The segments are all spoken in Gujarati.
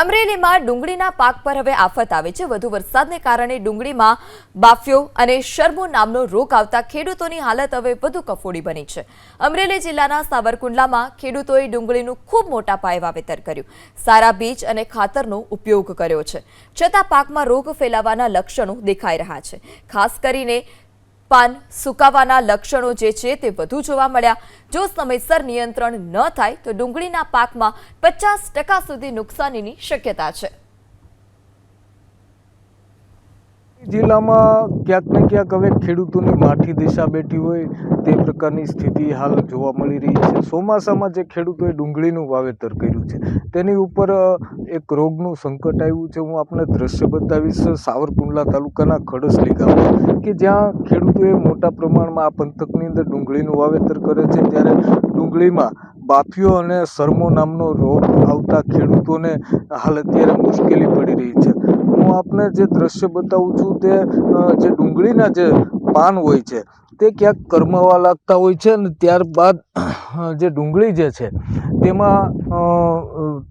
અમરેલીમાં ડુંગળીના પાક પર હવે આફત આવે છે। વધુ વરસાદને કારણે ડુંગળીમાં બાફિયો અને શરમો નામનો રોગ આવતા ખેડૂતોની હાલત હવે વધુ કફોડી બની છે। અમરેલી જિલ્લાના સાવરકુંડલામાં ખેડૂતોએ ડુંગળીનું ખૂબ મોટા પાયે વાવેતર કર્યું, સારા બીજ અને ખાતરનો ઉપયોગ કર્યો છે, છતાં પાકમાં રોગ ફેલાવાના લક્ષણો દેખાઈ રહ્યા છે। ખાસ કરીને પાન સુકાવાના લક્ષણો જે છે તે વધુ જોવા મળ્યા। જો સમયસર નિયંત્રણ ન થાય તો ડુંગળીના પાકમાં 50% સુધી નુકસાનીની શક્યતા છે। જિલ્લામાં ક્યાંક ને ક્યાંક હવે ખેડૂતોની માઠી દિશા બેઠી હોય તે પ્રકારની સ્થિતિ હાલ જોવા મળી રહી છે। ચોમાસામાં જે ખેડૂતોએ ડુંગળીનું વાવેતર કર્યું છે તેની ઉપર એક રોગનું સંકટ આવ્યું છે। હું આપને દ્રશ્ય બતાવીશ સાવરકુંડલા તાલુકાના ખડસલી ગામમાં કે જ્યાં ખેડૂતોએ મોટા પ્રમાણમાં આ પંથકની અંદર ડુંગળીનું વાવેતર કરે છે, ત્યારે ડુંગળીમાં બાફિયો અને શરમો નામનો રોગ આવતા ખેડૂતોને હાલ અત્યારે મુશ્કેલી પડી રહી છે। હું આપને જે દ્રશ્ય બતાવું છું તે જે ડુંગળીના જે પાન હોય છે તે ક્યાંક કરમાવા લાગતા હોય છે અને ત્યારબાદ જે ડુંગળી જે છે તેમાં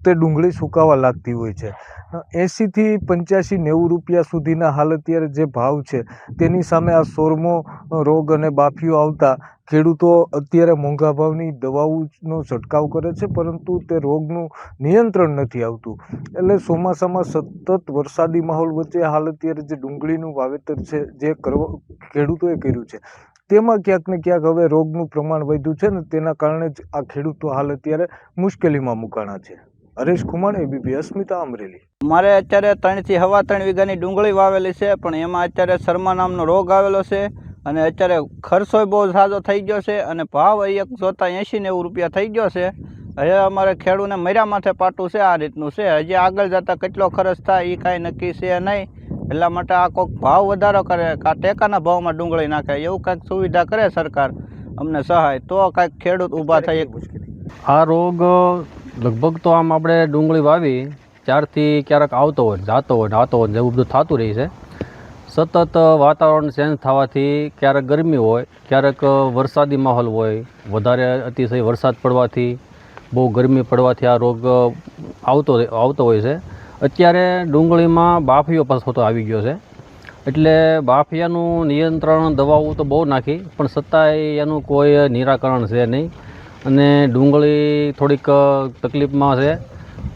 તે ડુંગળી સુકાવા લાગતી હોય છે। 80 થી 85 90 રૂપિયા સુધીના હાલ અત્યારે જે ભાવ છે તેની સામે આ શોરમો રોગ અને બાફિયો આવતા ખેડૂતો અત્યારે મોંઘા ભાવની દવાઓનો છંટકાવ કરે છે, પરંતુ તે રોગનું નિયંત્રણ નથી આવતું। એટલે ચોમાસામાં સતત વરસાદી માહોલ વચ્ચે હાલ અત્યારે જે ડુંગળીનું વાવેતર છે જે ખેડૂતોએ કર્યું છે તેમાં ક્યાંક ને ક્યાંક હવે રોગનું પ્રમાણ વધ્યું છે ને તેના કારણે જ આ ખેડૂતો હાલ અત્યારે મુશ્કેલીમાં મુકાણા છે। હરેશ ખુમાણ, એબીપી અસ્મિતા, અમરેલી। મારે અત્યારે 3 થી 3.5 વીઘાની ડુંગળી વાવેલી છે, પણ એમાં અત્યારે શરમા નામનો રોગ આવેલો છે અને અત્યારે ખર્ચો બહુ ઝાઝો થઈ ગયો છે અને ભાવ એક જોતા 80-90 રૂપિયા થઈ ગયો છે। હવે અમારે ખેડૂને મર્યા માથે પાટું છે, આ રીતનું છે। હજી આગળ જતાં કેટલો ખર્ચ થાય એ કાંઈ નક્કી છે નહીં, એટલા માટે આ કોઈક ભાવ વધારો કરે, આ ટેકાના ભાવમાં ડુંગળી નાખે, એવું કાંઈક સુવિધા કરે સરકાર અમને સહાય, તો કાંઈક ખેડૂત ઊભા થાય। આ રોગ લગભગ તો આમ આપણે ડુંગળી વાવી ત્યારથી ક્યારેક આવતો હોય, જાતો હોય, આવતો હોય, એવું બધું થતું રહે છે। સતત વાતાવરણ ચેન્જ થવાથી ક્યારેક ગરમી હોય, ક્યારેક વરસાદી માહોલ હોય, વધારે અતિશય વરસાદ પડવાથી, બહુ ગરમી પડવાથી આ રોગ આવતો હોય છે। અત્યારે ડુંગળીમાં બાફિયો પાછો આવી ગયો છે, એટલે બાફિયાનું નિયંત્રણ દવાઓ તો બહુ નાખી, પણ છતાંય એનું કોઈ નિરાકરણ છે નહીં અને ડુંગળી થોડીક તકલીફમાં છે।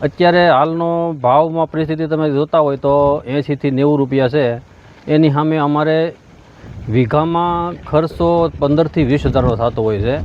અત્યારે હાલનો ભાવમાં પરિસ્થિતિ તમે જોતા હોય તો 80 થી 90 રૂપિયા છે, એની સામે અમારે વીઘામાં ખર્ચો 15 થી 20 હજારનો થતો હોય છે।